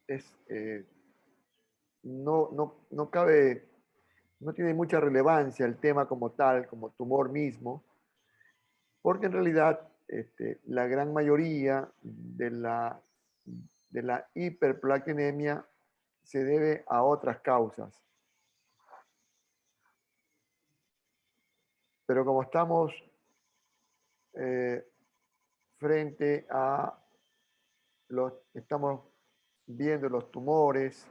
es, no cabe, no tiene mucha relevancia el tema como tal, como tumor mismo, porque en realidad la gran mayoría de la hiperprolactinemia se debe a otras causas. Pero como estamos eh, frente a estamos viendo los tumores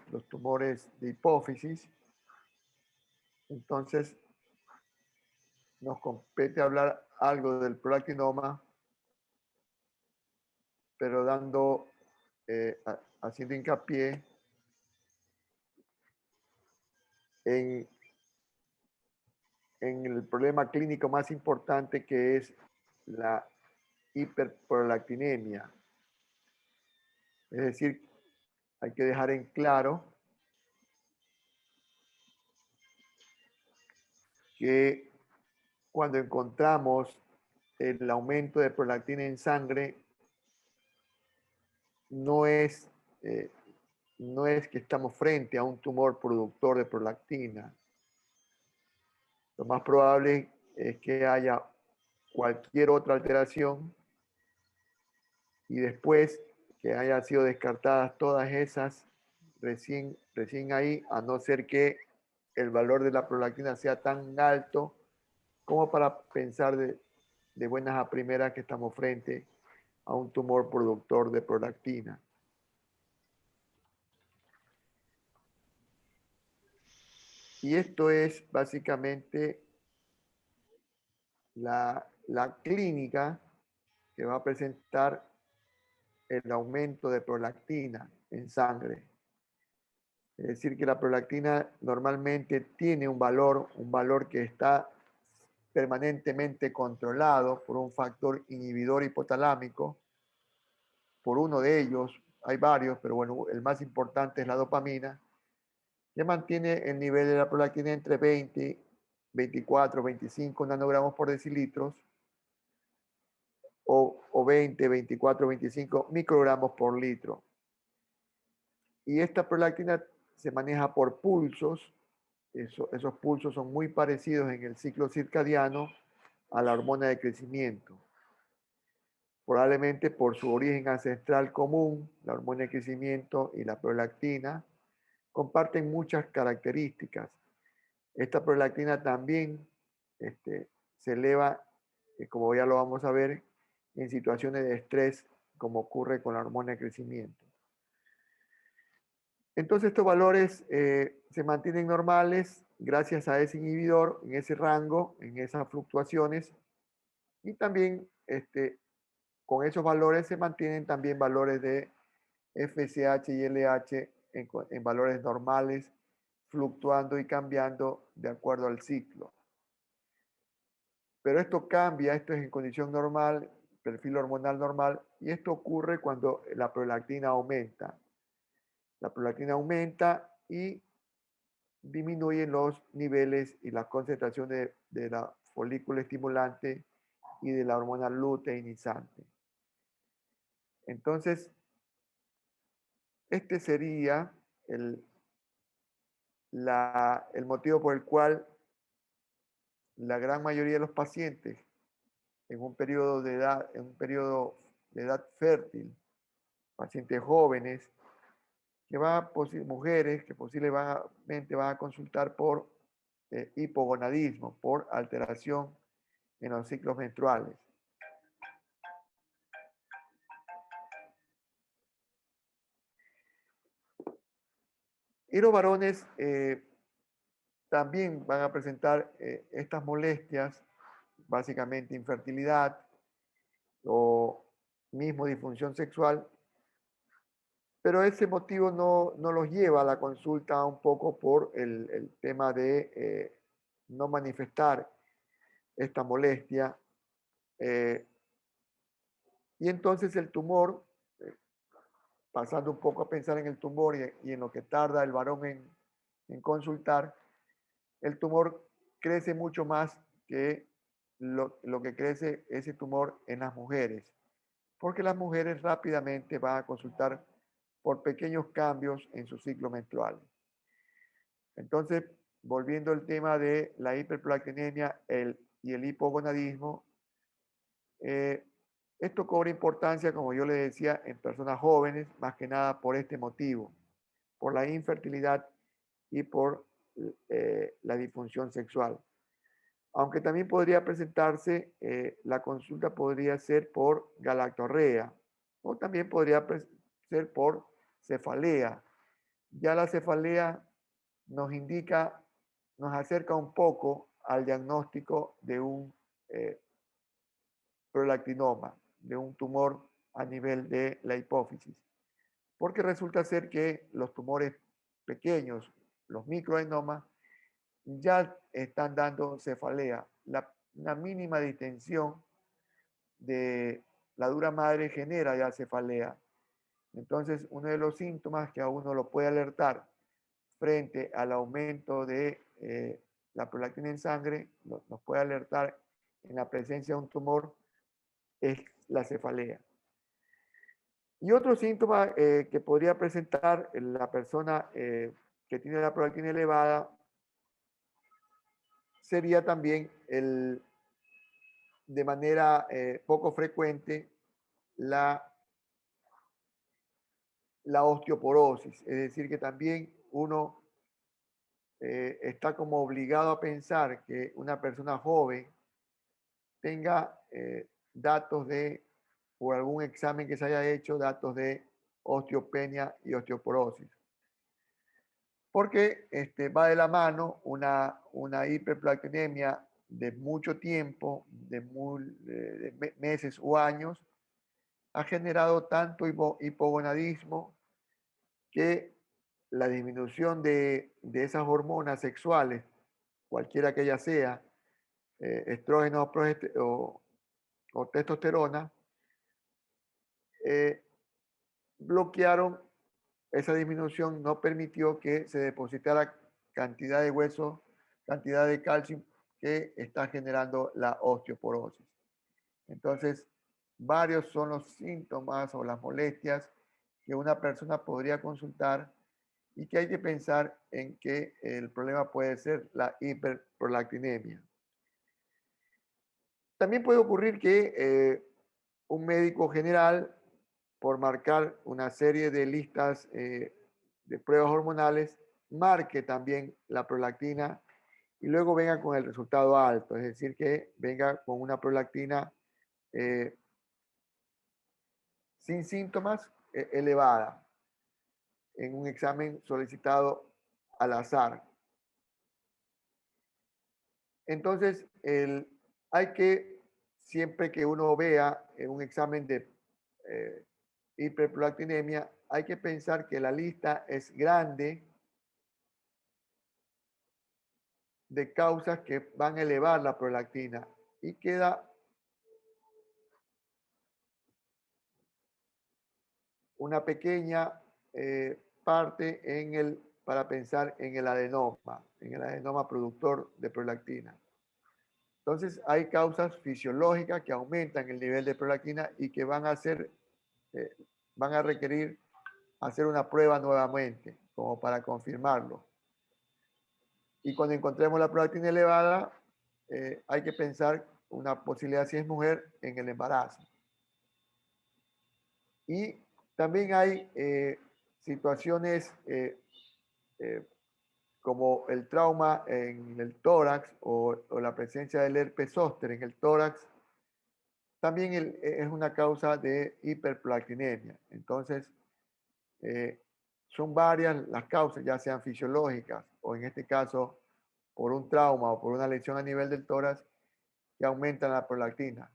de hipófisis, entonces nos compete hablar algo del prolactinoma, pero haciendo hincapié en, en el problema clínico más importante, que es la hiperprolactinemia. Es decir, hay que dejar en claro que cuando encontramos el aumento de prolactina en sangre, no es, eh, no es que estamos frente a un tumor productor de prolactina. Lo más probable es que haya cualquier otra alteración y después que hayan sido descartadas todas esas, recién ahí, a no ser que el valor de la prolactina sea tan alto como para pensar de buenas a primeras que estamos frente a un tumor productor de prolactina. Y esto es básicamente la clínica que va a presentar el aumento de prolactina en sangre. Es decir, que la prolactina normalmente tiene un valor que está permanentemente controlado por un factor inhibidor hipotalámico, por uno de ellos, hay varios, pero bueno, el más importante es la dopamina, que mantiene el nivel de la prolactina entre 20, 24, 25 nanogramos por decilitros o 20, 24, 25 microgramos por litro. Y esta prolactina se maneja por pulsos. Esos pulsos son muy parecidos en el ciclo circadiano a la hormona de crecimiento. Probablemente por su origen ancestral común, la hormona de crecimiento y la prolactina comparten muchas características. Esta prolactina también se eleva, como ya lo vamos a ver, en situaciones de estrés, como ocurre con la hormona de crecimiento. Entonces estos valores se mantienen normales gracias a ese inhibidor, en ese rango, en esas fluctuaciones, y también con esos valores se mantienen también valores de FSH y LH en valores normales, fluctuando y cambiando de acuerdo al ciclo. Pero esto cambia, esto es en condición normal, perfil hormonal normal, y esto ocurre cuando la prolactina aumenta. La prolactina aumenta y disminuyen los niveles y las concentraciones de la folícula estimulante y de la hormona luteinizante. Entonces, este sería el motivo por el cual la gran mayoría de los pacientes en un periodo de edad fértil, pacientes jóvenes, mujeres que posiblemente van a consultar por hipogonadismo, por alteración en los ciclos menstruales. Y los varones también van a presentar estas molestias, básicamente infertilidad o mismo disfunción sexual, pero ese motivo no los lleva a la consulta un poco por el tema de no manifestar esta molestia. Y entonces el tumor, pasando un poco a pensar en el tumor y en lo que tarda el varón en consultar, el tumor crece mucho más que lo que crece ese tumor en las mujeres, porque las mujeres rápidamente van a consultar por pequeños cambios en su ciclo menstrual. Entonces, volviendo al tema de la hiperprolactinemia y el hipogonadismo, esto cobra importancia, como yo le decía, en personas jóvenes, más que nada por este motivo, por la infertilidad y por la disfunción sexual. Aunque también podría presentarse, la consulta podría ser por galactorrea o también podría ser por cefalea. Ya la cefalea nos indica, nos acerca un poco al diagnóstico de un eh, prolactinoma, de un tumor a nivel de la hipófisis. Porque resulta ser que los tumores pequeños, los microadenomas, ya están dando cefalea. Una mínima distensión de la dura madre genera ya cefalea. Entonces, uno de los síntomas que a uno lo puede alertar frente al aumento de la prolactina en sangre, nos puede alertar en la presencia de un tumor, es la cefalea. Y otro síntoma que podría presentar la persona que tiene la prolactina elevada sería también de manera poco frecuente la, la osteoporosis, es decir, que también uno está como obligado a pensar que una persona joven tenga datos de, por algún examen que se haya hecho, datos de osteopenia y osteoporosis. Porque va de la mano una hiperprolactinemia de mucho tiempo, de meses o años, ha generado tanto hipogonadismo que la disminución de esas hormonas sexuales, cualquiera que ella sea, estrógeno o testosterona, eh, bloquearon esa disminución, no permitió que se depositara cantidad de hueso, cantidad de calcio que está generando la osteoporosis. Entonces, varios son los síntomas o las molestias que una persona podría consultar y que hay que pensar en que el problema puede ser la hiperprolactinemia. También puede ocurrir que un médico general, por marcar una serie de listas de pruebas hormonales, marque también la prolactina y luego venga con el resultado alto, es decir, que venga con una prolactina eh, sin síntomas elevada en un examen solicitado al azar. Entonces, hay que, siempre que uno vea un examen de eh, hiperprolactinemia, hay que pensar que la lista es grande de causas que van a elevar la prolactina y queda una pequeña parte para pensar en el adenoma productor de prolactina. Entonces, hay causas fisiológicas que aumentan el nivel de prolactina y que eh, van a requerir hacer una prueba nuevamente, como para confirmarlo. Y cuando encontremos la prolactina elevada, hay que pensar una posibilidad, si es mujer, en el embarazo. Y también hay situaciones eh, como el trauma en el tórax o la presencia del herpes zóster en el tórax, también es una causa de hiperprolactinemia. Entonces, eh, son varias las causas, ya sean fisiológicas o en este caso por un trauma o por una lesión a nivel del tórax que aumentan la prolactina.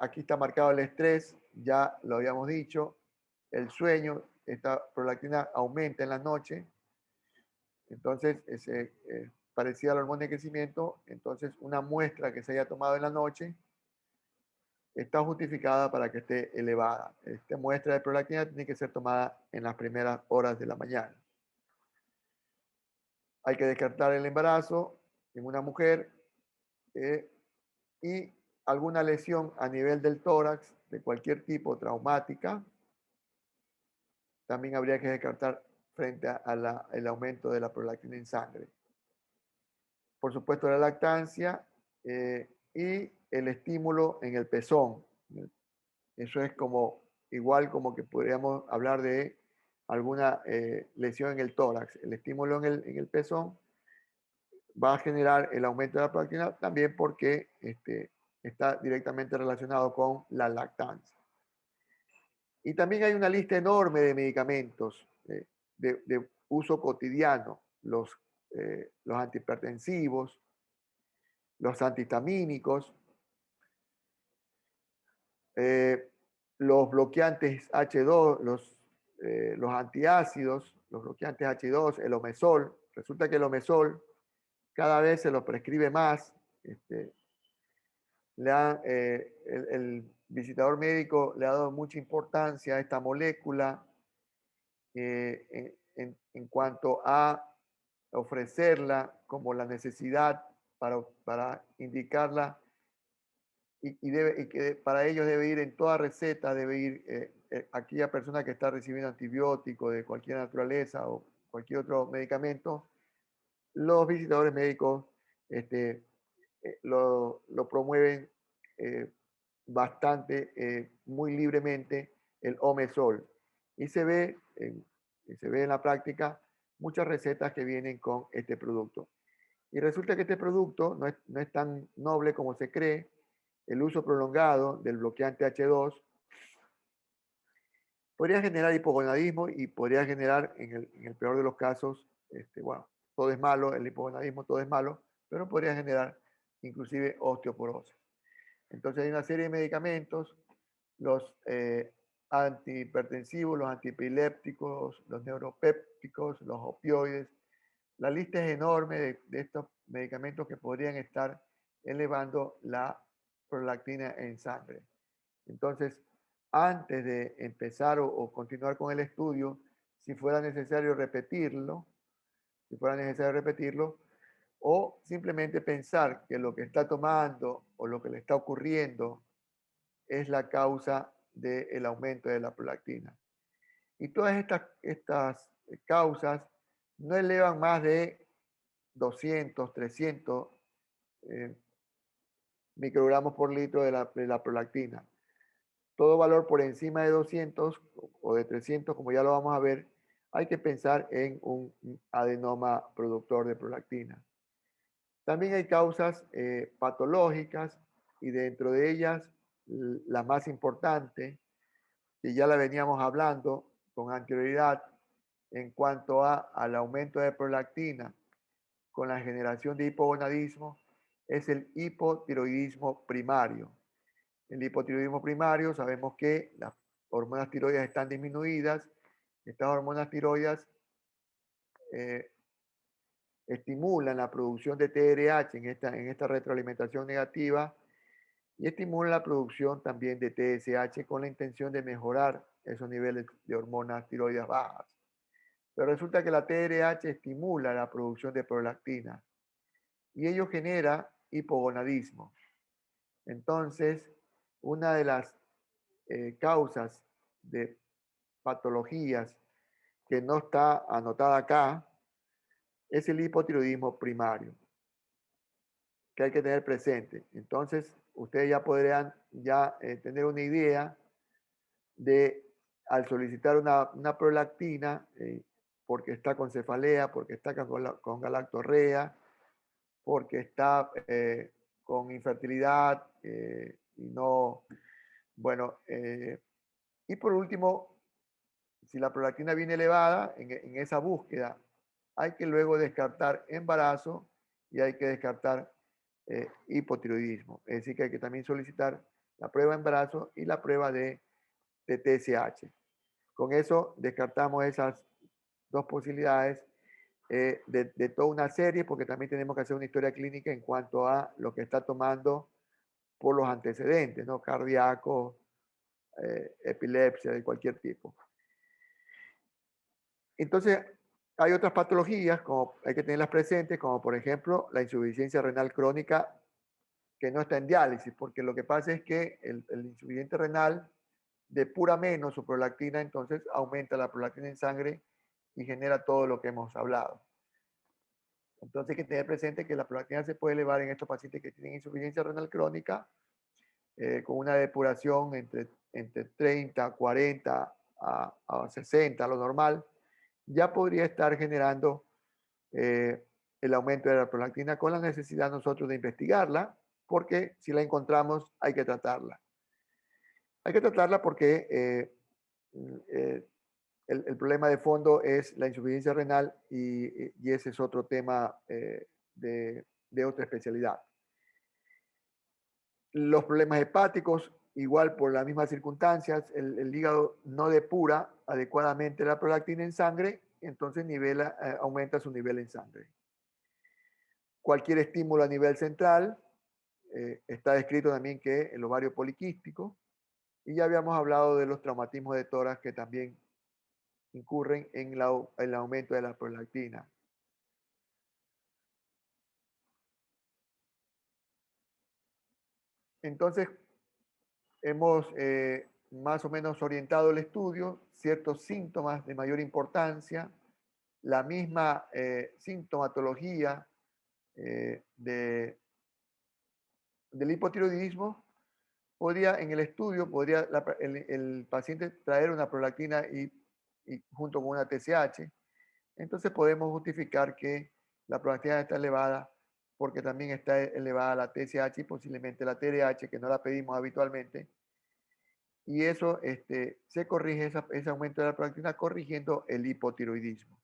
Aquí está marcado el estrés, ya lo habíamos dicho, el sueño, esta prolactina aumenta en la noche, entonces parecía la hormona de crecimiento, entonces una muestra que se haya tomado en la noche está justificada para que esté elevada. Esta muestra de prolactina tiene que ser tomada en las primeras horas de la mañana. Hay que descartar el embarazo en una mujer y alguna lesión a nivel del tórax de cualquier tipo traumática también habría que descartar frente al aumento de la prolactina en sangre. Por supuesto, la lactancia y el estímulo en el pezón. Eso es como igual como que podríamos hablar de alguna lesión en el tórax. El estímulo en el pezón va a generar el aumento de la prolactina también porque está directamente relacionado con la lactancia. Y también hay una lista enorme de medicamentos de uso cotidiano, los antihipertensivos, los antihistamínicos, los bloqueantes H2, los antiácidos, los bloqueantes H2, el omesol. Resulta que el omesol cada vez se lo prescribe más. El visitador médico le ha dado mucha importancia a esta molécula en cuanto a ofrecerla como la necesidad para indicarla y que para ellos debe ir en toda receta, debe ir aquella persona que está recibiendo antibióticos de cualquier naturaleza o cualquier otro medicamento, los visitadores médicos lo promueven bastante, muy libremente, el omesol. Y se ve en la práctica muchas recetas que vienen con este producto. Y resulta que este producto no es tan noble como se cree. El uso prolongado del bloqueante H2 podría generar hipogonadismo y podría generar, en el peor de los casos, bueno, todo es malo, el hipogonadismo todo es malo, pero podría generar inclusive osteoporosis. Entonces hay una serie de medicamentos, los antihipertensivos, los antiepilépticos, los neuropépticos, los opioides. La lista es enorme de estos medicamentos que podrían estar elevando la prolactina en sangre. Entonces, antes de empezar o continuar con el estudio, si fuera necesario repetirlo, o simplemente pensar que lo que está tomando o lo que le está ocurriendo es la causa del aumento de la prolactina. Y todas estas causas no elevan más de 200, 300 eh, microgramos por litro de la prolactina. Todo valor por encima de 200 o de 300, como ya lo vamos a ver, hay que pensar en un adenoma productor de prolactina. También hay causas patológicas y dentro de ellas la más importante, que ya la veníamos hablando con anterioridad en cuanto al aumento de prolactina con la generación de hipogonadismo, es el hipotiroidismo primario. El hipotiroidismo primario sabemos que las hormonas tiroides están disminuidas. Estas hormonas tiroides eh, estimulan la producción de TRH en esta retroalimentación negativa y estimulan la producción también de TSH con la intención de mejorar esos niveles de hormonas tiroides bajas. Pero resulta que la TRH estimula la producción de prolactina y ello genera hipogonadismo. Entonces, una de las causas de patologías que no está anotada acá es el hipotiroidismo primario, que hay que tener presente. Entonces, ustedes ya podrían tener una idea de, al solicitar una prolactina, porque está con cefalea, porque está con galactorrea, porque está con infertilidad y no, bueno, y por último, si la prolactina viene elevada en esa búsqueda, hay que luego descartar embarazo y hay que descartar hipotiroidismo. Es decir, que hay que también solicitar la prueba de embarazo y la prueba de TSH. Con eso descartamos esas dos posibilidades de toda una serie, porque también tenemos que hacer una historia clínica en cuanto a lo que está tomando por los antecedentes, ¿no? Cardíacos, epilepsia de cualquier tipo. Entonces, hay otras patologías, como hay que tenerlas presentes, como por ejemplo la insuficiencia renal crónica que no está en diálisis, porque lo que pasa es que el insuficiente renal depura menos su prolactina, entonces aumenta la prolactina en sangre y genera todo lo que hemos hablado. Entonces hay que tener presente que la prolactina se puede elevar en estos pacientes que tienen insuficiencia renal crónica con una depuración entre 30, 40 a 60, lo normal, ya podría estar generando el aumento de la prolactina con la necesidad nosotros de investigarla, porque si la encontramos hay que tratarla. Hay que tratarla porque eh, el problema de fondo es la insuficiencia renal y ese es otro tema de otra especialidad. Los problemas hepáticos, igual por las mismas circunstancias, el hígado no depura adecuadamente la prolactina en sangre, entonces aumenta su nivel en sangre. Cualquier estímulo a nivel central, está descrito también que el ovario poliquístico, y ya habíamos hablado de los traumatismos de tórax que también incurren en el aumento de la prolactina. Entonces, hemos más o menos orientado el estudio, ciertos síntomas de mayor importancia, la misma sintomatología del hipotiroidismo. En el estudio, podría el paciente traer una prolactina y junto con una TSH. Entonces podemos justificar que la prolactina está elevada porque también está elevada la TSH y posiblemente la TDH, que no la pedimos habitualmente. Y eso se corrige, ese aumento de la prolactina, corrigiendo el hipotiroidismo.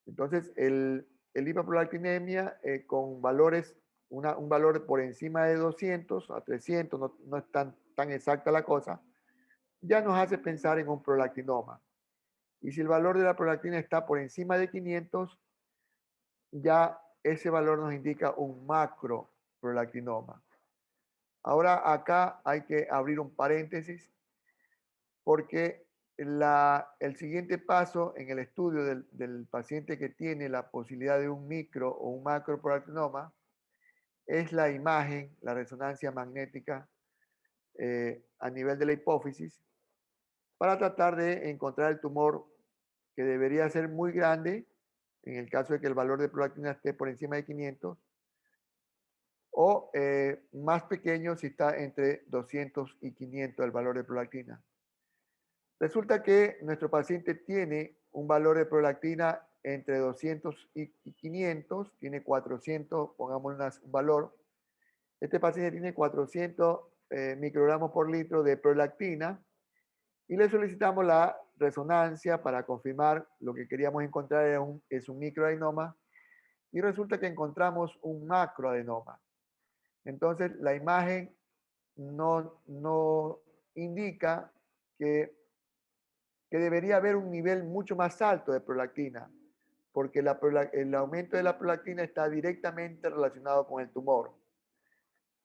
Entonces, el hipoprolactinemia con valores, un valor por encima de 200 a 300, no es tan exacta la cosa, ya nos hace pensar en un prolactinoma. Y si el valor de la prolactina está por encima de 500, ya ese valor nos indica un macroprolactinoma. Ahora acá hay que abrir un paréntesis porque el siguiente paso en el estudio del paciente que tiene la posibilidad de un micro o un macroprolactinoma es la imagen, la resonancia magnética a nivel de la hipófisis, para tratar de encontrar el tumor que debería ser muy grande en el caso de que el valor de prolactina esté por encima de 500, o más pequeño si está entre 200 y 500 el valor de prolactina. Resulta que nuestro paciente tiene un valor de prolactina entre 200 y 500, tiene 400, pongamos un valor. Este paciente tiene 400 microgramos por litro de prolactina y le solicitamos la resonancia para confirmar lo que queríamos encontrar es un microadenoma, y resulta que encontramos un macroadenoma. Entonces, la imagen no indica que debería haber un nivel mucho más alto de prolactina, porque el aumento de la prolactina está directamente relacionado con el tumor.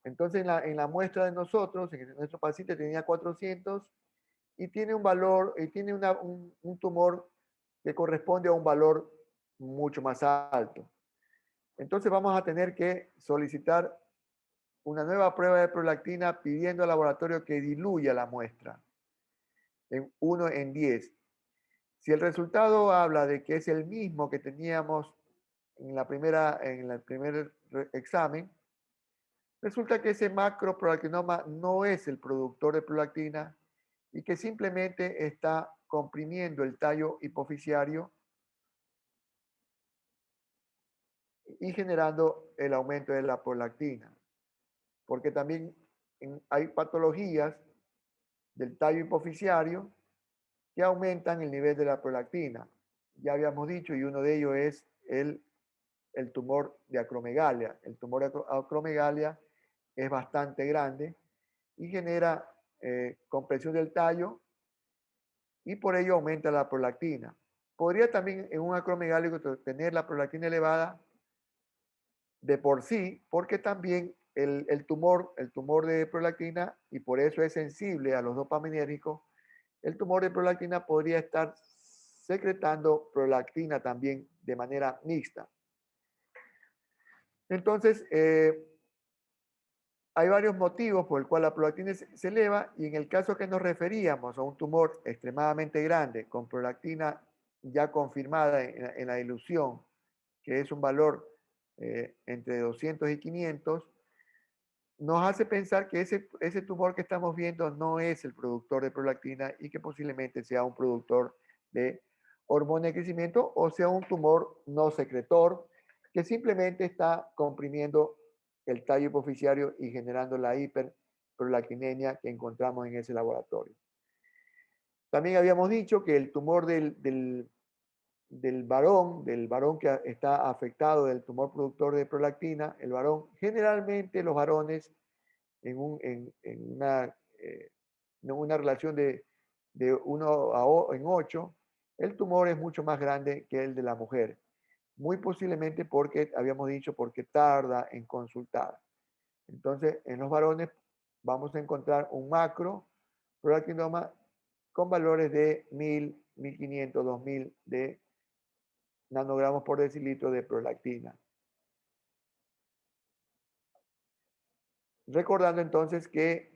Entonces, en la muestra de nosotros, nuestro paciente tenía 400 y tiene un valor, y tiene un tumor que corresponde a un valor mucho más alto. Entonces, vamos a tener que solicitar una nueva prueba de prolactina pidiendo al laboratorio que diluya la muestra en 1 en 10. Si el resultado habla de que es el mismo que teníamos en el primer examen, resulta que ese macroprolactinoma no es el productor de prolactina y que simplemente está comprimiendo el tallo hipofisiario y generando el aumento de la prolactina. Porque también hay patologías del tallo hipofisiario que aumentan el nivel de la prolactina. Ya habíamos dicho, y uno de ellos es el tumor de acromegalia. El tumor de acromegalia es bastante grande y genera compresión del tallo y por ello aumenta la prolactina. Podría también en un acromegálico tener la prolactina elevada de por sí, porque también el tumor de prolactina, y por eso es sensible a los dopaminérgicos, el tumor de prolactina podría estar secretando prolactina también de manera mixta. Entonces, hay varios motivos por el cual la prolactina se eleva y en el caso que nos referíamos a un tumor extremadamente grande con prolactina ya confirmada en la dilución, que es un valor entre 200 y 500, nos hace pensar que ese tumor que estamos viendo no es el productor de prolactina y que posiblemente sea un productor de hormona de crecimiento o sea un tumor no secretor que simplemente está comprimiendo el tallo hipoficiario y generando la hiperprolactinemia que encontramos en ese laboratorio. También habíamos dicho que el tumor del varón que está afectado del tumor productor de prolactina, el varón, generalmente los varones en una relación de 1 en 8, el tumor es mucho más grande que el de la mujer. Muy posiblemente porque, habíamos dicho, porque tarda en consultar. Entonces, en los varones vamos a encontrar un macro prolactinoma con valores de 1000, 1500, 2000 de nanogramos por decilitro de prolactina. Recordando entonces que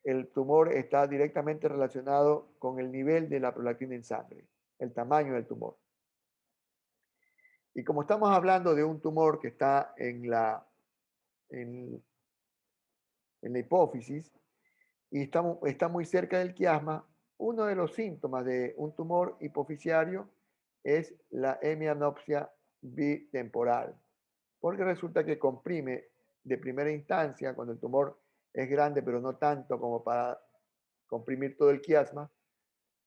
el tumor está directamente relacionado con el nivel de la prolactina en sangre, el tamaño del tumor. Y como estamos hablando de un tumor que está en la hipófisis y está muy cerca del quiasma, uno de los síntomas de un tumor hipofisiario es la hemianopsia bitemporal, porque resulta que comprime de primera instancia, cuando el tumor es grande, pero no tanto como para comprimir todo el quiasma,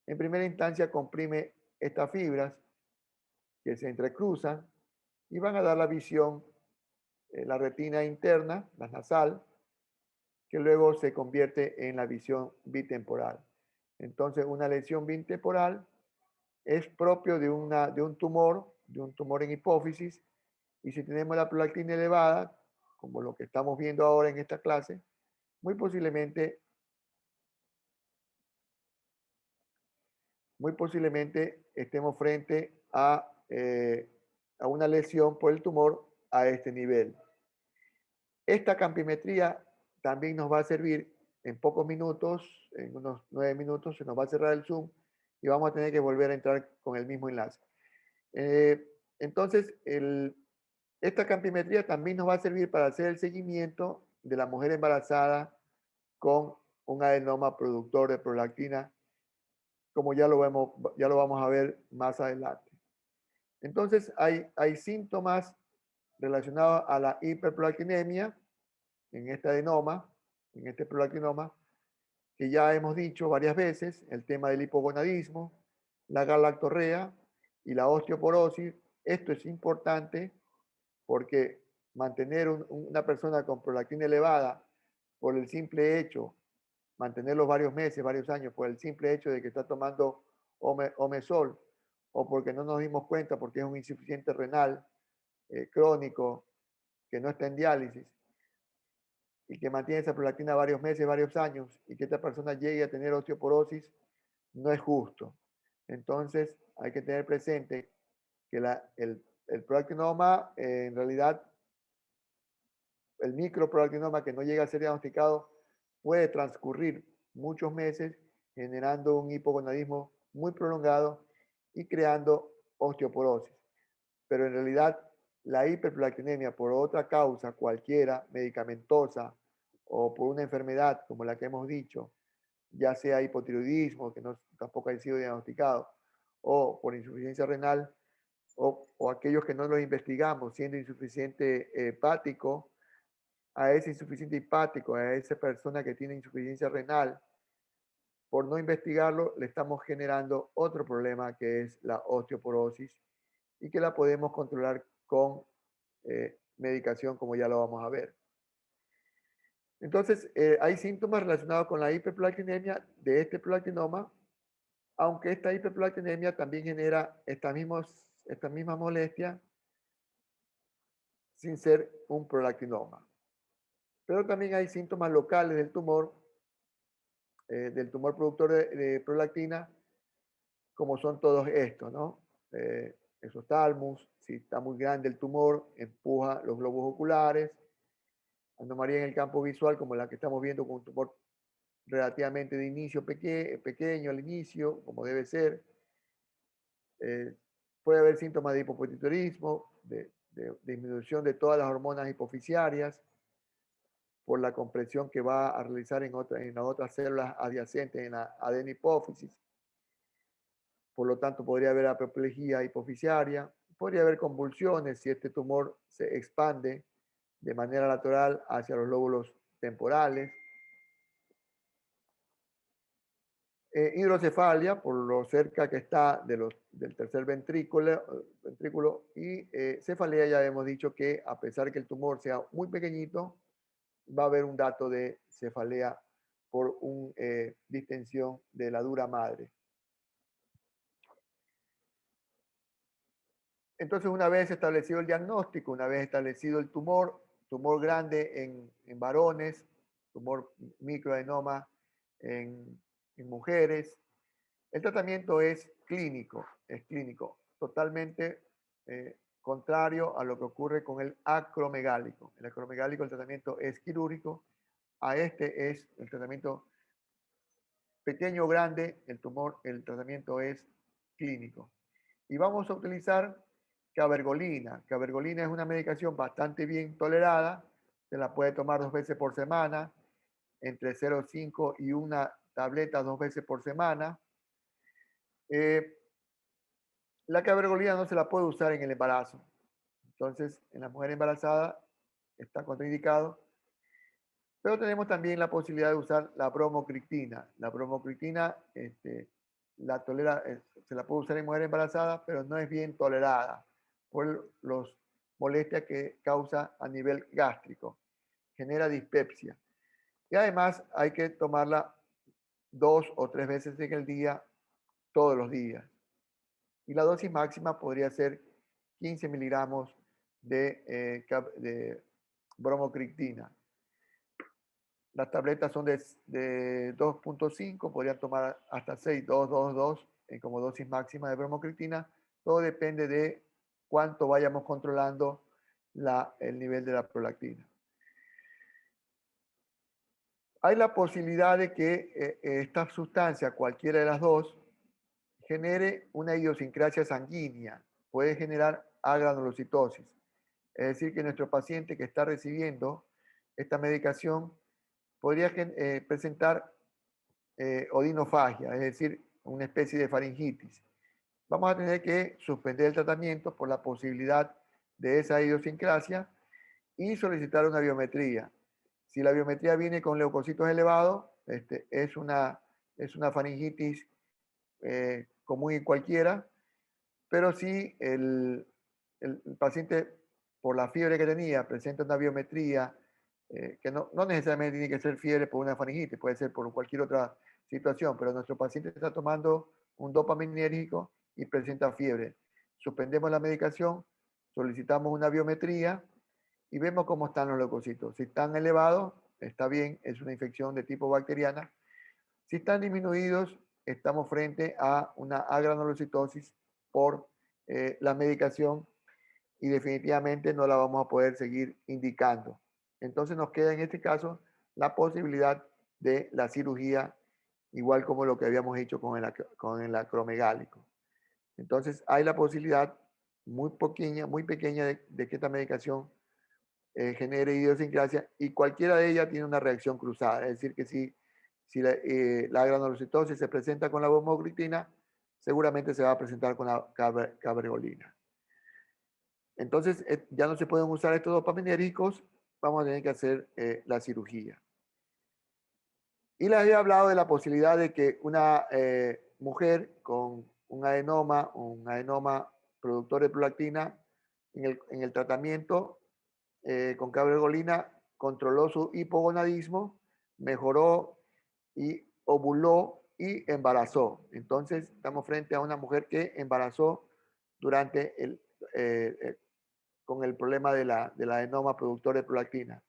en primera instancia comprime estas fibras que se entrecruzan y van a dar la visión, la retina interna, la nasal, que luego se convierte en la visión bitemporal. Entonces, una lesión bitemporal es propio de un tumor en hipófisis, y si tenemos la prolactina elevada, como lo que estamos viendo ahora en esta clase, muy posiblemente, estemos frente a una lesión por el tumor a este nivel. Esta campimetría también nos va a servir en pocos minutos, en unos 9 minutos se nos va a cerrar el Zoom y vamos a tener que volver a entrar con el mismo enlace. Entonces, esta campimetría también nos va a servir para hacer el seguimiento de la mujer embarazada con un adenoma productor de prolactina, como ya lo vamos a ver más adelante. Entonces, hay síntomas relacionados a la hiperprolactinemia en este adenoma, en este prolactinoma, que ya hemos dicho varias veces, el tema del hipogonadismo, la galactorrea y la osteoporosis. Esto es importante porque mantener una persona con prolactina elevada por el simple hecho, mantenerlos varios meses, varios años, por el simple hecho de que está tomando omesol, o porque no nos dimos cuenta porque es un insuficiente renal crónico que no está en diálisis y que mantiene esa prolactina varios meses, varios años, y que esta persona llegue a tener osteoporosis, no es justo. Entonces, hay que tener presente que el prolactinoma, en realidad, el microprolactinoma que no llega a ser diagnosticado, puede transcurrir muchos meses generando un hipogonadismo muy prolongado y creando osteoporosis. Pero en realidad, la hiperprolactinemia por otra causa cualquiera, medicamentosa o por una enfermedad como la que hemos dicho, ya sea hipotiroidismo, que tampoco ha sido diagnosticado, o por insuficiencia renal, o aquellos que no los investigamos, siendo insuficiente hepático, a ese insuficiente hepático, a esa persona que tiene insuficiencia renal, por no investigarlo, le estamos generando otro problema que es la osteoporosis y que la podemos controlar con medicación, como ya lo vamos a ver. Entonces, hay síntomas relacionados con la hiperprolactinemia de este prolactinoma, aunque esta hiperprolactinemia también genera esta misma molestia sin ser un prolactinoma. Pero también hay síntomas locales del tumor productor de prolactina, como son todos estos, ¿no? Exotalmus, si está muy grande el tumor, empuja los globos oculares, anomalía en el campo visual, como la que estamos viendo con un tumor relativamente de inicio pequeño al inicio, como debe ser. Puede haber síntomas de hipopituitarismo, de disminución de todas las hormonas hipofisiarias por la compresión que va a realizar en las otras células adyacentes en la adenihipófisis. Por lo tanto, podría haber apoplejía hipofisiaria, podría haber convulsiones si este tumor se expande de manera lateral hacia los lóbulos temporales. Hidrocefalia, por lo cerca que está del tercer ventrículo y cefalea, ya hemos dicho que a pesar que el tumor sea muy pequeñito, va a haber un dato de cefalea por una distensión de la dura madre. Entonces, una vez establecido el diagnóstico, una vez establecido el tumor grande en varones, tumor microadenoma en mujeres, el tratamiento es clínico, totalmente contrario a lo que ocurre con el acromegálico. El acromegálico, el tratamiento es quirúrgico, a este es el tratamiento pequeño o grande, el tratamiento es clínico. Y vamos a utilizar cabergolina. Cabergolina es una medicación bastante bien tolerada, se la puede tomar 2 veces por semana, entre 0,5 y una tableta 2 veces por semana. La cabergolina no se la puede usar en el embarazo. Entonces, en la mujer embarazada está contraindicado. Pero tenemos también la posibilidad de usar la bromocriptina. La bromocriptina se la puede usar en mujer embarazada, pero no es bien tolerada por los molestias que causa a nivel gástrico. Genera dispepsia. Y además hay que tomarla 2 o 3 veces en el día, todos los días. Y la dosis máxima podría ser 15 miligramos de bromocriptina. Las tabletas son de 2,5, podrían tomar hasta 6, 2, 2, 2 como dosis máxima de bromocriptina. Todo depende de cuánto vayamos controlando el nivel de la prolactina. Hay la posibilidad de que esta sustancia, cualquiera de las dos, genere una idiosincrasia sanguínea, puede generar agranulocitosis. Es decir, que nuestro paciente que está recibiendo esta medicación podría presentar odinofagia, es decir, una especie de faringitis. Vamos a tener que suspender el tratamiento por la posibilidad de esa idiosincrasia y solicitar una biometría. Si la biometría viene con leucocitos elevados, es una faringitis común y cualquiera, pero si el paciente, por la fiebre que tenía, presenta una biometría, que no necesariamente tiene que ser fiebre por una faringitis, puede ser por cualquier otra situación, pero nuestro paciente está tomando un dopaminérgico y presenta fiebre. Suspendemos la medicación, solicitamos una biometría y vemos cómo están los leucocitos. Si están elevados, está bien, es una infección de tipo bacteriana. Si están disminuidos, estamos frente a una agranulocitosis por la medicación y definitivamente no la vamos a poder seguir indicando. Entonces nos queda en este caso la posibilidad de la cirugía, igual como lo que habíamos hecho con el acromegálico. Entonces hay la posibilidad muy pequeña de que esta medicación genere idiosincrasia y cualquiera de ellas tiene una reacción cruzada. Es decir, que si la granulocitosis se presenta con la bromocriptina, seguramente se va a presentar con la cabergolina. Entonces, ya no se pueden usar estos dopaminérgicos, vamos a tener que hacer la cirugía. Y les había hablado de la posibilidad de que una mujer con un adenoma productor de prolactina, en el tratamiento con cabergolina, controló su hipogonadismo, mejoró y ovuló y embarazó. Entonces, estamos frente a una mujer que embarazó durante con el problema del adenoma productor de prolactina.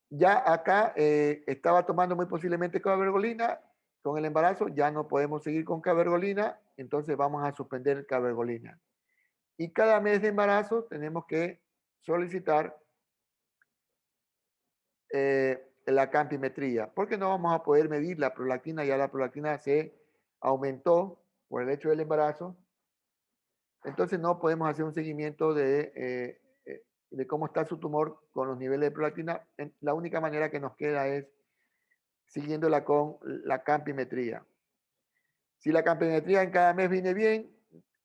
Ya acá estaba tomando muy posiblemente cabergolina, con el embarazo ya no podemos seguir con cabergolina, entonces vamos a suspender cabergolina. Y cada mes de embarazo tenemos que solicitar la campimetría, porque no vamos a poder medir la prolactina, ya la prolactina se aumentó por el hecho del embarazo, entonces no podemos hacer un seguimiento de cómo está su tumor con los niveles de prolactina. La única manera que nos queda es siguiendola con la campimetría. Si la campimetría en cada mes viene bien,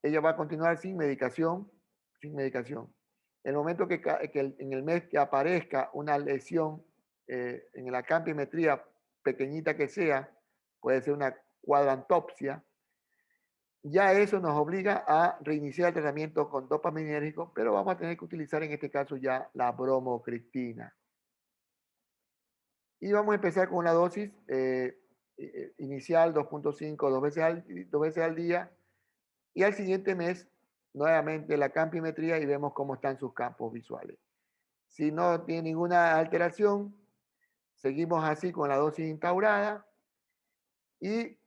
ella va a continuar sin medicación, sin medicación. El momento que en el mes que aparezca una lesión en la campimetría, pequeñita que sea, puede ser una cuadrantopsia, ya eso nos obliga a reiniciar el tratamiento con dopaminérgico, pero vamos a tener que utilizar en este caso ya la bromocriptina. Y vamos a empezar con una dosis inicial 2.5, dos veces al día, y al siguiente mes nuevamente la campimetría y vemos cómo están sus campos visuales. Si no tiene ninguna alteración, seguimos así con la dosis instaurada y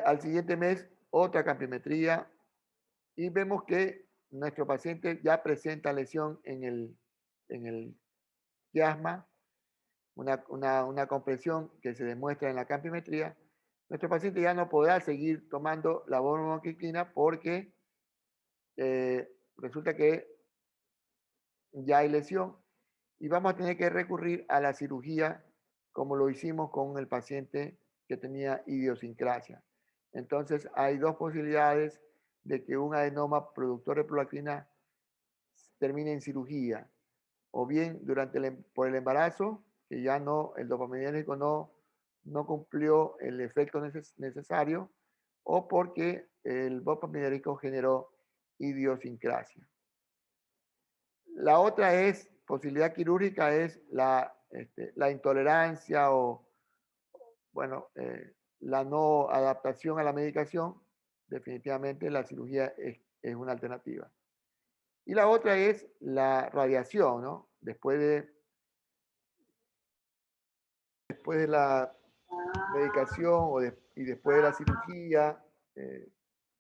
al siguiente mes otra campimetría y vemos que nuestro paciente ya presenta lesión en el quiasma, una compresión que se demuestra en la campimetría. Nuestro paciente ya no podrá seguir tomando la bromocriptina porque resulta que ya hay lesión y vamos a tener que recurrir a la cirugía como lo hicimos con el paciente que tenía idiosincrasia. Entonces hay dos posibilidades de que un adenoma productor de prolactina termine en cirugía, o bien por el embarazo, que ya no, el dopaminérgico no cumplió el efecto necesario, o porque el dopaminérgico generó idiosincrasia. La otra posibilidad quirúrgica es la intolerancia o, bueno, la no adaptación a la medicación. Definitivamente la cirugía es una alternativa. Y la otra es la radiación, ¿no? Después de la medicación y después de la cirugía,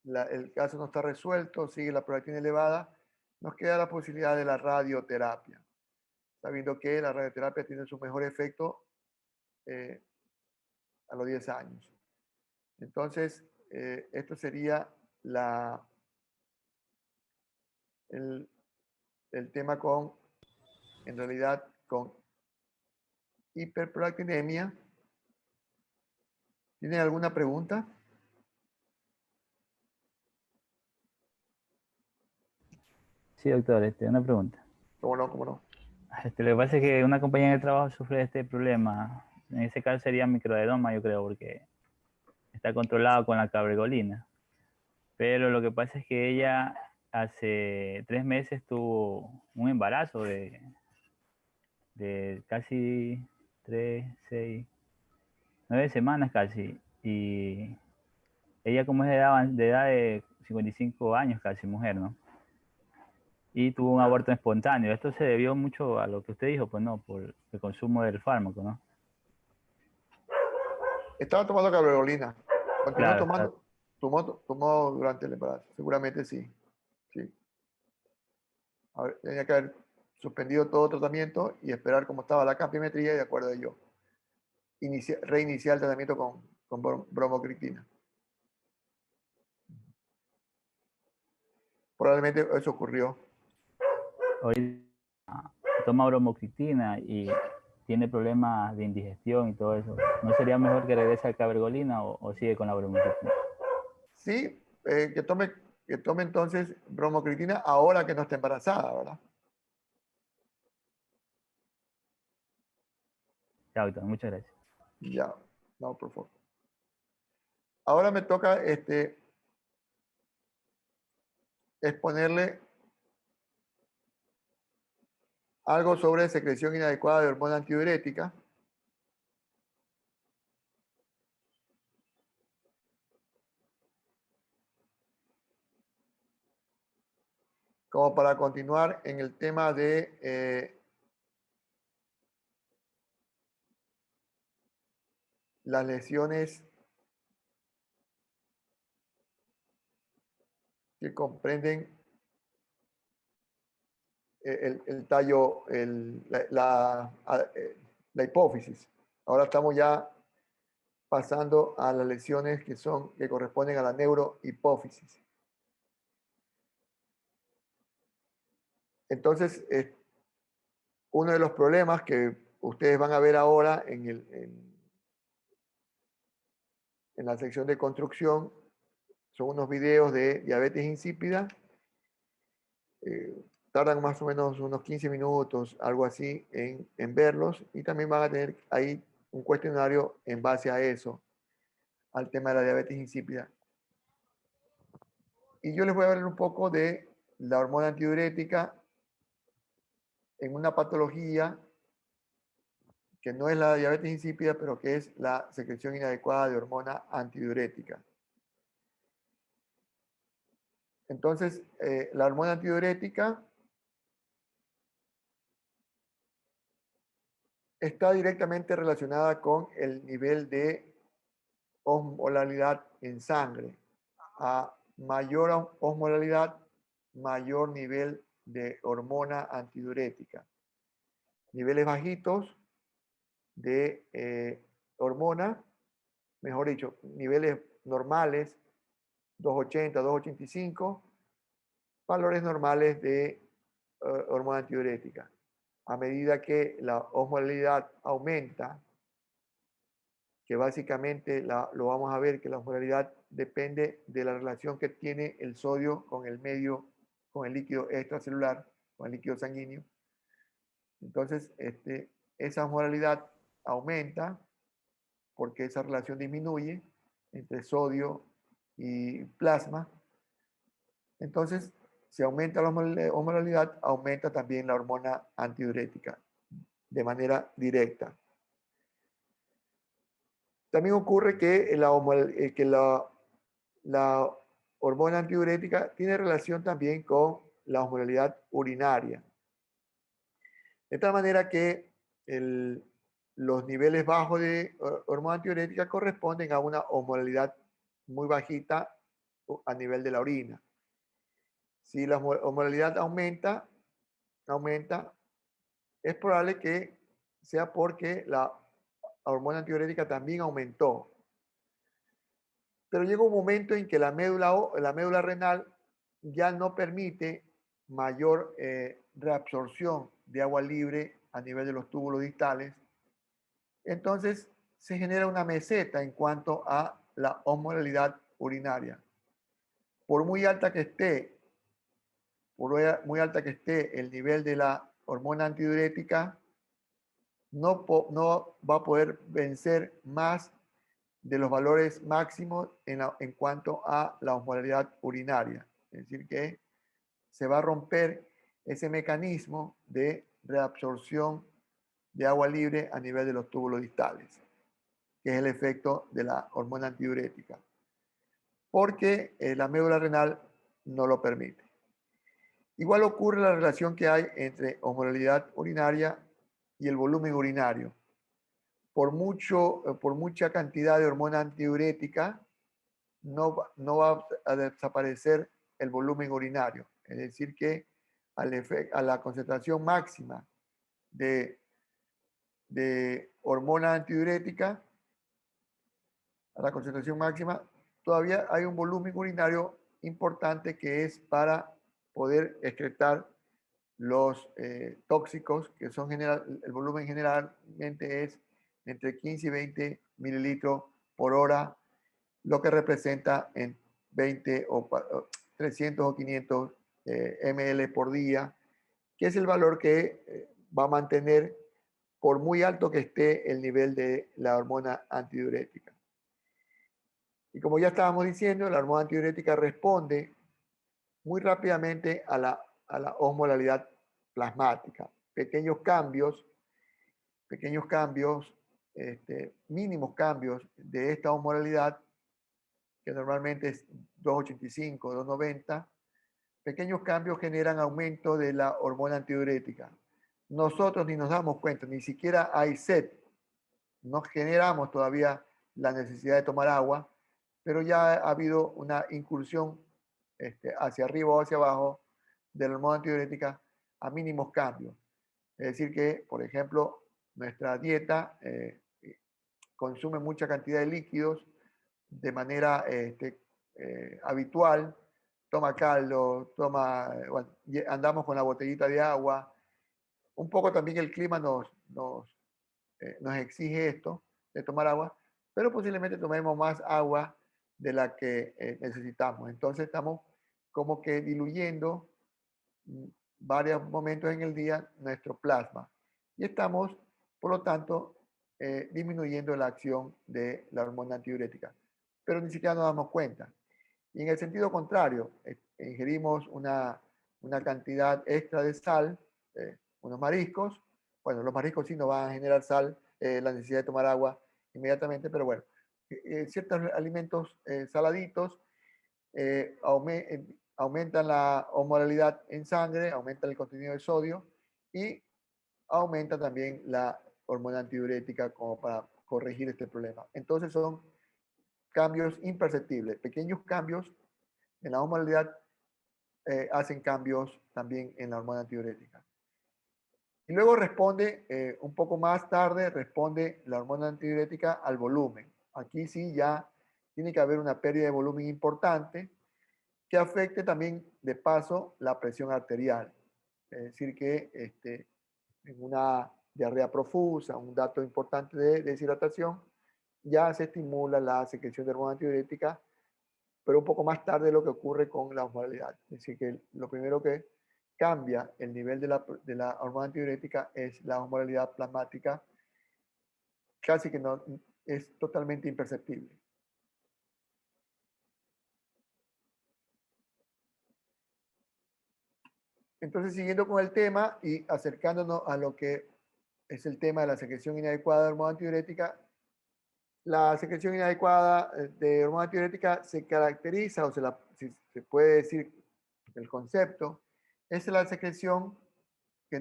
el caso no está resuelto, sigue la prolactina elevada, nos queda la posibilidad de la radioterapia, sabiendo que la radioterapia tiene su mejor efecto a los 10 años. Entonces, esto sería el, el tema en realidad, con hiperprolactinemia. ¿Tienen alguna pregunta? Sí, doctor, una pregunta. ¿Cómo no? ¿Cómo no? Lo que pasa es que una compañera de trabajo sufre de este problema. En ese caso sería microadenoma, yo creo, porque está controlado con la cabergolina. Pero lo que pasa es que ella hace 3 meses tuvo un embarazo de casi 3, 6, 9 semanas casi. Y ella como es de edad de 55 años casi, mujer, ¿no? Y tuvo un aborto espontáneo. Esto se debió mucho a lo que usted dijo, pues no, por el consumo del fármaco, ¿no? Estaba tomando cabergolina. Continuó Claro, claro. tomando, tomó durante el embarazo. Seguramente sí. Sí. A ver, tenía que haber suspendido todo tratamiento y esperar cómo estaba la campimetría y de acuerdo a ello reiniciar el tratamiento con bromocriptina. Probablemente eso ocurrió. Hoy toma bromocriptina y tiene problemas de indigestión y todo eso. ¿No sería mejor que regrese al cabergolina o sigue con la bromocriptina? Sí, que tome entonces bromocriptina ahora que no está embarazada, ¿verdad? Ya, doctor, muchas gracias. Ya, no, por favor. Ahora me toca exponerle algo sobre secreción inadecuada de hormona antidiurética. Como para continuar en el tema de las lesiones que comprenden el tallo, la hipófisis. Ahora estamos ya pasando a las lesiones que corresponden a la neurohipófisis. Entonces, uno de los problemas que ustedes van a ver ahora en la sección de construcción son unos videos de diabetes insípida. Tardan más o menos unos 15 minutos, algo así, en verlos, y también van a tener ahí un cuestionario en base a eso, al tema de la diabetes insípida. Y yo les voy a hablar un poco de la hormona antidiurética en una patología que no es la diabetes insípida, pero que es la secreción inadecuada de hormona antidiurética. Entonces, la hormona antidiurética está directamente relacionada con el nivel de osmolaridad en sangre. A mayor osmolaridad, mayor nivel de hormona antidiurética. Niveles bajitos de hormona, mejor dicho, niveles normales, 280, 285, valores normales de hormona antidiurética. A medida que la osmolaridad aumenta, que básicamente lo vamos a ver que la osmolaridad depende de la relación que tiene el sodio con el medio, con el líquido extracelular, con el líquido sanguíneo. Entonces, esa osmolaridad aumenta porque esa relación disminuye entre sodio y plasma. Entonces, si aumenta la osmolaridad, aumenta también la hormona antidiurética de manera directa. También ocurre que la hormona antidiurética tiene relación también con la osmolaridad urinaria. De tal manera que los niveles bajos de hormona antidiurética corresponden a una osmolaridad muy bajita a nivel de la orina. Si la osmolaridad aumenta, es probable que sea porque la hormona antidiurética también aumentó. Pero llega un momento en que la médula renal ya no permite mayor reabsorción de agua libre a nivel de los túbulos distales. Entonces se genera una meseta en cuanto a la osmolaridad urinaria. Por muy alta que esté, muy alta que esté el nivel de la hormona antidiurética, no va a poder vencer más de los valores máximos en cuanto a la osmolaridad urinaria. Es decir, que se va a romper ese mecanismo de reabsorción de agua libre a nivel de los túbulos distales, que es el efecto de la hormona antidiurética, porque la médula renal no lo permite. Igual ocurre la relación que hay entre osmolaridad urinaria y el volumen urinario. Por mucha cantidad de hormona antidiurética, no va a desaparecer el volumen urinario. Es decir, que a la concentración máxima de hormona antidiurética, a la concentración máxima, todavía hay un volumen urinario importante que es para poder excretar los tóxicos, que son el volumen generalmente es entre 15 y 20 mililitros por hora, lo que representa en 20 o 300 o 500 ml por día, que es el valor que va a mantener por muy alto que esté el nivel de la hormona antidiurética. Y como ya estábamos diciendo, la hormona antidiurética responde muy rápidamente a la osmolaridad plasmática. Pequeños cambios, mínimos cambios de esta osmolaridad, que normalmente es 285, 290, pequeños cambios generan aumento de la hormona antidiurética. Nosotros ni nos damos cuenta, ni siquiera hay sed, no generamos todavía la necesidad de tomar agua, pero ya ha habido una incursión hacia arriba o hacia abajo de la hormona antidiurética a mínimos cambios. Es decir que, por ejemplo, nuestra dieta consume mucha cantidad de líquidos de manera habitual, toma caldo, bueno, andamos con la botellita de agua. Un poco también el clima nos exige esto, de tomar agua, pero posiblemente tomemos más agua de la que necesitamos. Entonces estamos como que diluyendo varios momentos en el día nuestro plasma y estamos, por lo tanto, disminuyendo la acción de la hormona antidiurética, pero ni siquiera nos damos cuenta. Y en el sentido contrario, ingerimos una cantidad extra de sal, unos mariscos. Bueno, los mariscos sí nos van a generar sal, la necesidad de tomar agua inmediatamente, pero bueno, ciertos alimentos saladitos aumentan la osmolalidad en sangre, aumentan el contenido de sodio y aumenta también la hormona antidiurética como para corregir este problema. Entonces son cambios imperceptibles, pequeños cambios en la osmolalidad hacen cambios también en la hormona antidiurética. Y luego responde, un poco más tarde, responde la hormona antidiurética al volumen. Aquí sí ya tiene que haber una pérdida de volumen importante que afecte también de paso la presión arterial. Es decir, que en una diarrea profusa, un dato importante de deshidratación, ya se estimula la secreción de hormona antidiurética, pero un poco más tarde de lo que ocurre con la osmolalidad. Es decir, que lo primero que cambia el nivel de la hormona antidiurética es la osmolalidad plasmática, casi que no, es totalmente imperceptible. Entonces, siguiendo con el tema y acercándonos a lo que es el tema de la secreción inadecuada de hormona antidiurética, la secreción inadecuada de hormona antidiurética se caracteriza, o si se puede decir el concepto, es la secreción que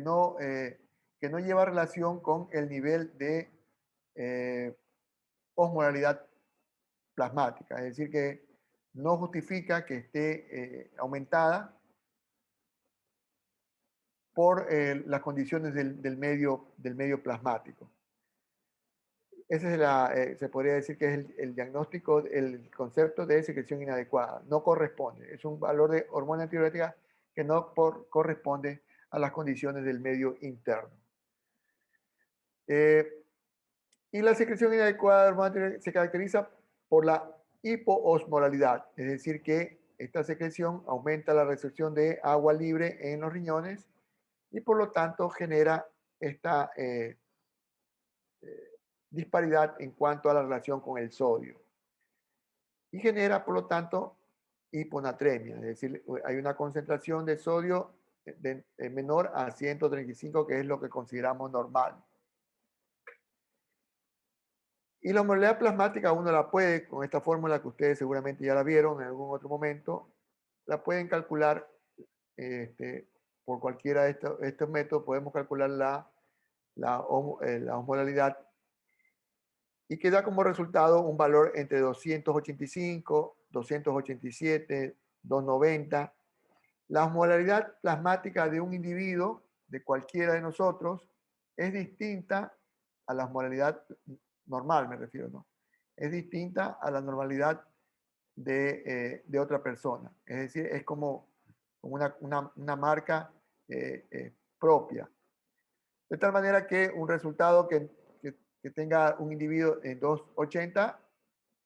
que no lleva relación con el nivel de osmolalidad plasmática, es decir, que no justifica que esté aumentada por las condiciones del medio plasmático. Ese es se podría decir que es el diagnóstico, el concepto de secreción inadecuada. No corresponde. Es un valor de hormona antidiurética que no corresponde a las condiciones del medio interno. Y la secreción inadecuada de hormona antidiurética se caracteriza por la hipoosmolalidad, es decir, que esta secreción aumenta la recepción de agua libre en los riñones y por lo tanto genera esta disparidad en cuanto a la relación con el sodio. Y genera, por lo tanto, hiponatremia, es decir, hay una concentración de sodio menor a 135, que es lo que consideramos normal. Y la osmolalidad plasmática uno la puede, con esta fórmula que ustedes seguramente ya la vieron en algún otro momento, la pueden calcular por cualquiera de estos métodos, podemos calcular la osmolalidad y que da como resultado un valor entre 285, 287, 290. La osmolaridad plasmática de un individuo, de cualquiera de nosotros, es distinta a la osmolaridad normal, me refiero, ¿no? Es distinta a la normalidad de otra persona. Es decir, es como una marca propia. De tal manera que un resultado que tenga un individuo en 280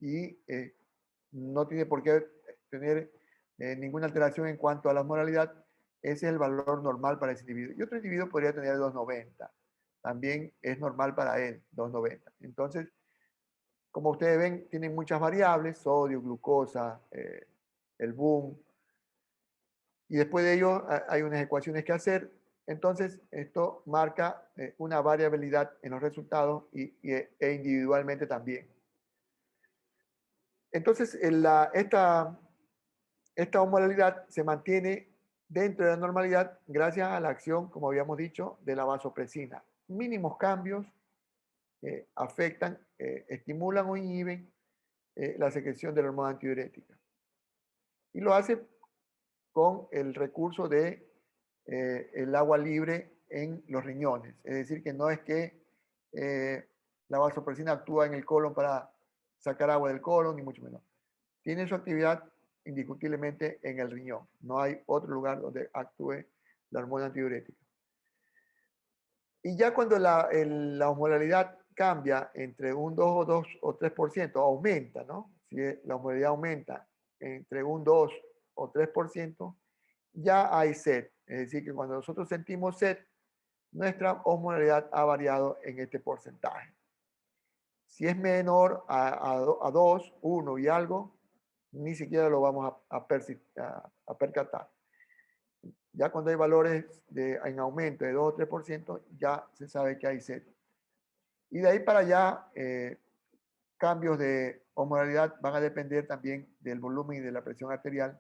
y no tiene por qué tener ninguna alteración en cuanto a la moralidad, ese es el valor normal para ese individuo. Y otro individuo podría tener 290. También es normal para él, 290. Entonces, como ustedes ven, tienen muchas variables, sodio, glucosa, el boom. Y después de ello hay unas ecuaciones que hacer. Entonces, esto marca una variabilidad en los resultados e individualmente también. Entonces, esta osmolalidad se mantiene dentro de la normalidad gracias a la acción, como habíamos dicho, de la vasopresina. Mínimos cambios afectan, estimulan o inhiben la secreción de la hormona antidiurética. Y lo hace con el recurso de el agua libre en los riñones. Es decir, que no es que la vasopresina actúa en el colon para sacar agua del colon, ni mucho menos. Tiene su actividad indiscutiblemente en el riñón. No hay otro lugar donde actúe la hormona antidiurética. Y ya cuando la osmolaridad cambia entre un 2 o 2 o 3%, aumenta, ¿no? Si la osmolaridad aumenta entre un 2 o 3%, ya hay sed. Es decir, que cuando nosotros sentimos sed, nuestra osmolaridad ha variado en este porcentaje. Si es menor a 2, 1 y algo, ni siquiera lo vamos a percatar. Ya cuando hay valores en aumento de 2 o 3%, ya se sabe que hay sed. Y de ahí para allá, cambios de osmolaridad van a depender también del volumen y de la presión arterial,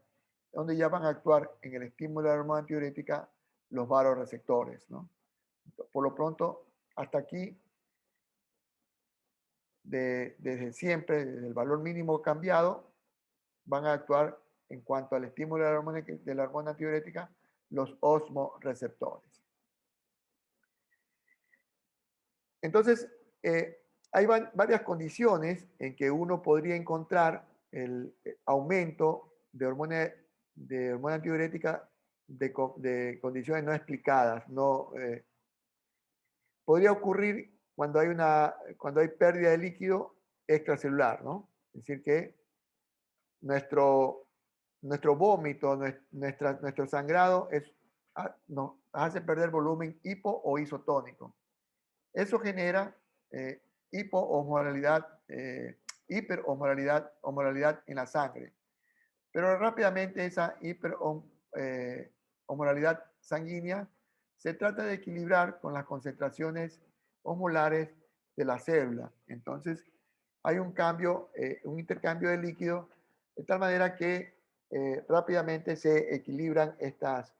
donde ya van a actuar en el estímulo de la hormona antidiurética los vasoreceptores, ¿no? Por lo pronto, hasta aquí, desde siempre, desde el valor mínimo cambiado, van a actuar en cuanto al estímulo de la hormona antidiurética los osmoreceptores. Entonces, hay varias condiciones en que uno podría encontrar el aumento de hormona antidiurética de condiciones no explicadas. Podría ocurrir cuando hay pérdida de líquido extracelular, ¿no? Es decir, que nuestro vómito, nuestro sangrado nos hace perder volumen hipo o isotónico. Eso genera hipoosmolaridad, hiperosmolaridad en la sangre. Pero rápidamente esa hiperosmolaridad sanguínea se trata de equilibrar con las concentraciones osmolares de la célula. Entonces, hay un intercambio de líquido de tal manera que rápidamente se equilibran estas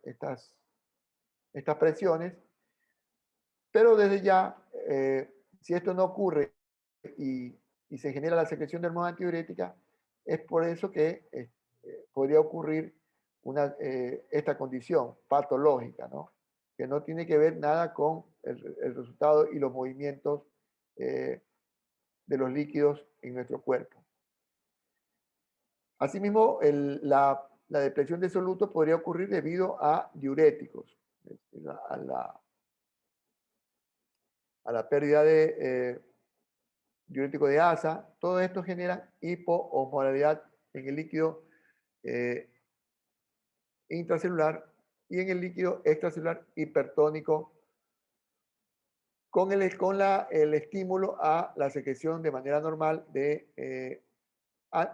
presiones, pero desde ya, si esto no ocurre y se genera la secreción de hormona antidiurética, es por eso que podría ocurrir esta condición patológica, ¿no? Que no tiene que ver nada con el resultado y los movimientos de los líquidos en nuestro cuerpo. Asimismo, la depresión de soluto podría ocurrir debido a diuréticos, a la pérdida de diurético de asa. Todo esto genera hipoosmolaridad en el líquido intracelular y en el líquido extracelular hipertónico con el estímulo a la secreción de manera normal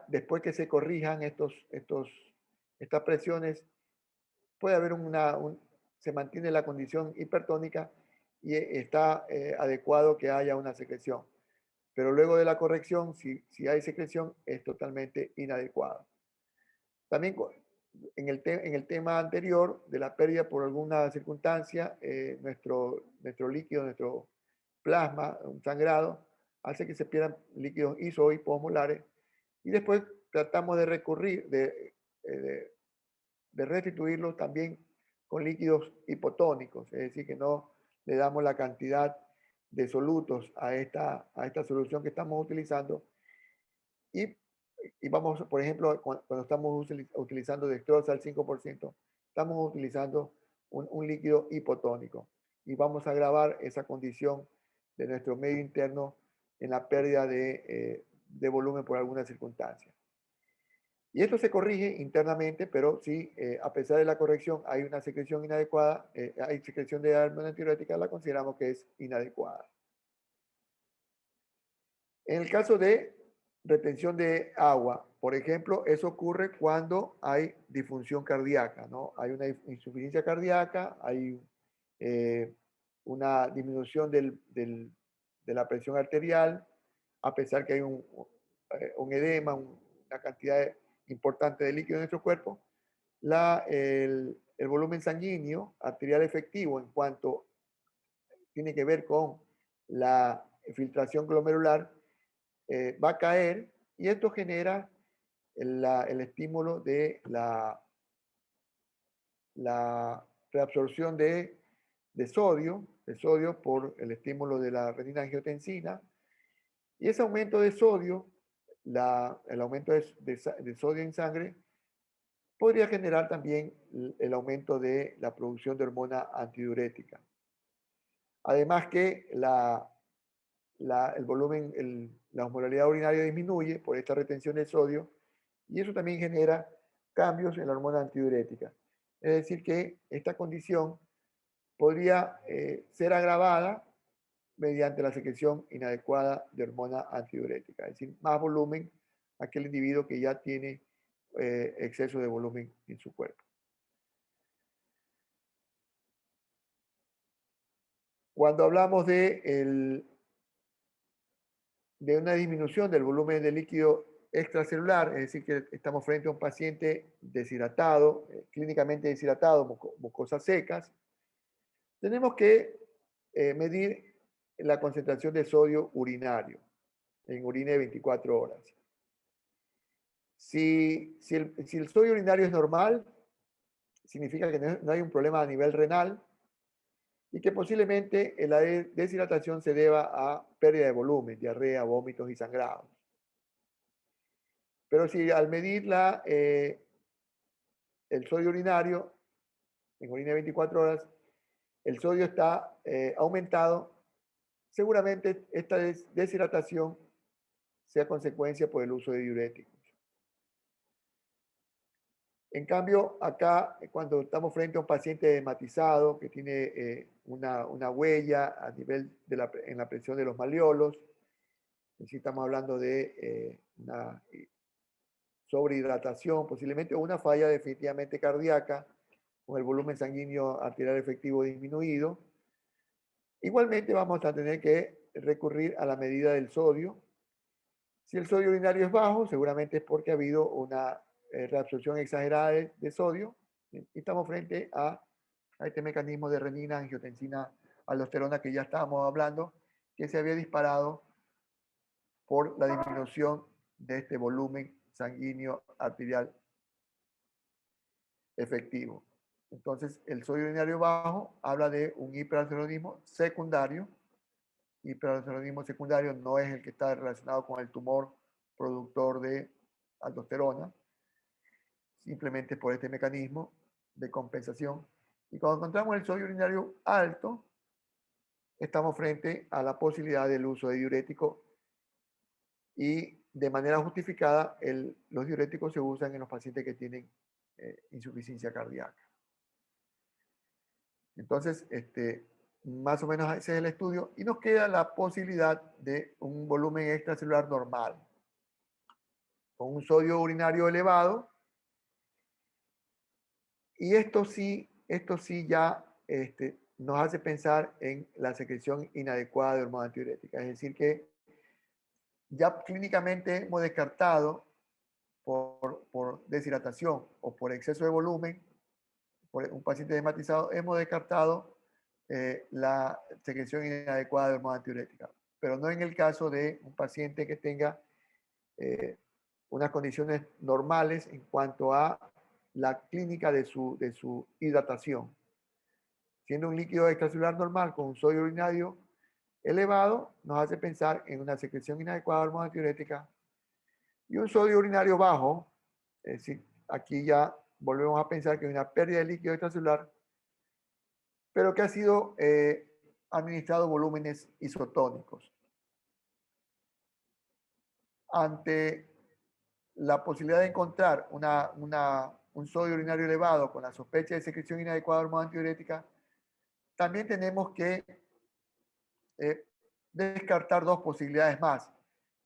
después que se corrijan estas presiones, puede haber se mantiene la condición hipertónica y está adecuado que haya una secreción. Pero luego de la corrección, si hay secreción, es totalmente inadecuado. También en el tema anterior de la pérdida por alguna circunstancia, nuestro líquido, nuestro plasma, un sangrado, hace que se pierdan líquidos iso o hipoosmolares y después tratamos de recurrir, de restituirlos también con líquidos hipotónicos, es decir, que no le damos la cantidad de solutos a esta solución que estamos utilizando y vamos, por ejemplo, cuando estamos utilizando dextrosa al 5%, estamos utilizando un líquido hipotónico y vamos a agravar esa condición de nuestro medio interno en la pérdida de volumen por alguna circunstancia. Y esto se corrige internamente, pero si a pesar de la corrección hay una secreción inadecuada, hay secreción de hormona antidiurética, la consideramos que es inadecuada. En el caso de retención de agua, por ejemplo, eso ocurre cuando hay disfunción cardíaca, ¿no? Hay una insuficiencia cardíaca, hay una disminución de la presión arterial, a pesar que hay un edema, una cantidad importante de líquido en nuestro cuerpo, el volumen sanguíneo arterial efectivo en cuanto tiene que ver con la filtración glomerular va a caer y esto genera el estímulo de la reabsorción de de sodio por el estímulo de la renina-angiotensina. Y ese aumento de sodio, el aumento de sodio en sangre, podría generar también el aumento de la producción de hormona antidiurética. Además que el volumen, la osmolaridad urinaria disminuye por esta retención de sodio y eso también genera cambios en la hormona antidiurética. Es decir, que esta condición podría ser agravada mediante la secreción inadecuada de hormona antidiurética, es decir, más volumen a aquel individuo que ya tiene exceso de volumen en su cuerpo. Cuando hablamos de una disminución del volumen de líquido extracelular, es decir, que estamos frente a un paciente deshidratado, clínicamente deshidratado, mucosas secas, tenemos que medir la concentración de sodio urinario en orina de 24 horas. Si el sodio urinario es normal, significa que no hay un problema a nivel renal y que posiblemente la deshidratación se deba a pérdida de volumen, diarrea, vómitos y sangrados. Pero si al medir el sodio urinario en orina de 24 horas, el sodio está aumentado, seguramente esta deshidratación sea consecuencia por el uso de diuréticos. En cambio, acá, cuando estamos frente a un paciente hematizado que tiene una huella a nivel en la presión de los malleolos, es decir, estamos hablando de una sobrehidratación, posiblemente o una falla definitivamente cardíaca, con el volumen sanguíneo arterial efectivo disminuido. Igualmente vamos a tener que recurrir a la medida del sodio. Si el sodio urinario es bajo, seguramente es porque ha habido una reabsorción exagerada de sodio y estamos frente a este mecanismo de renina, angiotensina, aldosterona que ya estábamos hablando, que se había disparado por la disminución de este volumen sanguíneo arterial efectivo. Entonces, el sodio urinario bajo habla de un hiperaldosteronismo secundario. Hiperaldosteronismo secundario no es el que está relacionado con el tumor productor de aldosterona, simplemente por este mecanismo de compensación. Y cuando encontramos el sodio urinario alto, estamos frente a la posibilidad del uso de diurético y de manera justificada los diuréticos se usan en los pacientes que tienen insuficiencia cardíaca. Entonces, más o menos ese es el estudio y nos queda la posibilidad de un volumen extracelular normal con un sodio urinario elevado y esto sí ya nos hace pensar en la secreción inadecuada de hormona antidiurética, es decir que ya clínicamente hemos descartado por deshidratación o por exceso de volumen, por un paciente hematizado, hemos descartado la secreción inadecuada de hormona antidiurética, pero no en el caso de un paciente que tenga unas condiciones normales en cuanto a la clínica de su hidratación. Siendo un líquido extracelular normal con un sodio urinario elevado, nos hace pensar en una secreción inadecuada de hormona antidiurética y un sodio urinario bajo, es decir, aquí ya volvemos a pensar que hay una pérdida de líquido extracelular, pero que ha sido administrado volúmenes isotónicos. Ante la posibilidad de encontrar un sodio urinario elevado con la sospecha de secreción inadecuada de hormona antidiurética, también tenemos que descartar dos posibilidades más.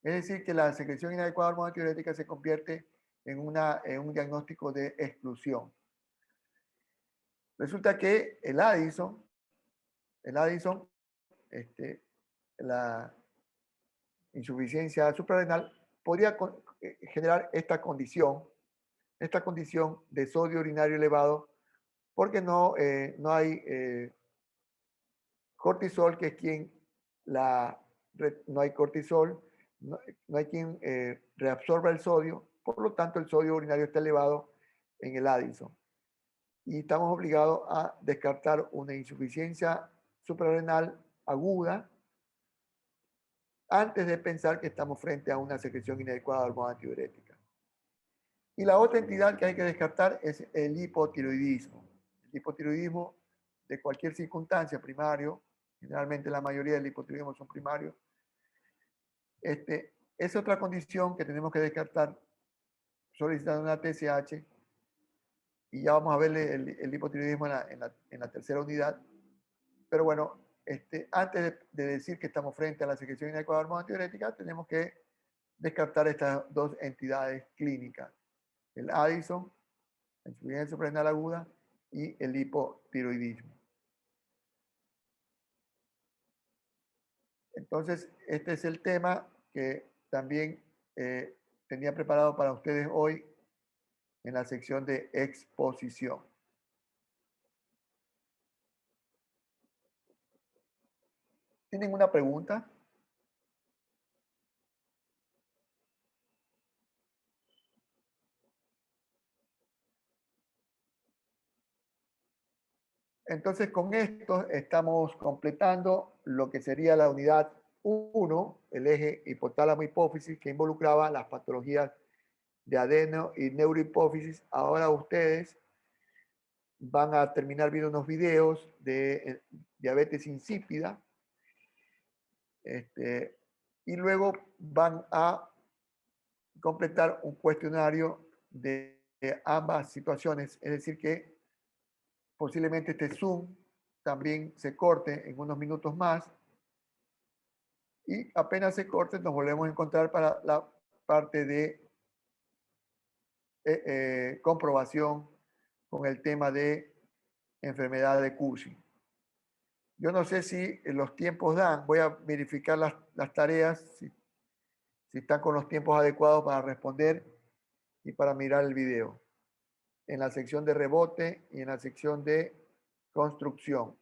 Es decir, que la secreción inadecuada de hormona antidiurética se convierte en un diagnóstico de exclusión. Resulta que el Addison, la insuficiencia suprarrenal, podría generar esta condición de sodio urinario elevado, porque no hay cortisol, que es no hay cortisol, no hay quien reabsorba el sodio, por lo tanto el sodio urinario está elevado en el Addison. y estamos obligados a descartar una insuficiencia suprarrenal aguda antes de pensar que estamos frente a una secreción inadecuada de hormona antidiurética. Y la otra entidad que hay que descartar es el hipotiroidismo. El hipotiroidismo de cualquier circunstancia, primario, generalmente la mayoría del hipotiroidismo son primarios. Es otra condición que tenemos que descartar solicitando una TSH, y ya vamos a ver el hipotiroidismo en la tercera unidad. Pero bueno, antes de decir que estamos frente a la secreción inadecuada de hormona antidiurética, tenemos que descartar estas dos entidades clínicas, el Addison, la insuficiencia suprarrenal aguda, y el hipotiroidismo. Entonces, este es el tema que también tenía preparado para ustedes hoy en la sección de exposición. ¿Tienen una pregunta? Entonces, con esto estamos completando lo que sería la unidad 1, el eje hipotálamo-hipófisis, que involucraba las patologías de adeno y neurohipófisis. Ahora ustedes van a terminar viendo unos videos de diabetes insípida, y luego van a completar un cuestionario de ambas situaciones, es decir que posiblemente este Zoom también se corte en unos minutos más, y apenas se corte nos volvemos a encontrar para la parte de comprobación con el tema de enfermedad de Cushing. Yo no sé si los tiempos dan, voy a verificar las tareas, si están con los tiempos adecuados para responder y para mirar el video, en la sección de rebote y en la sección de construcción.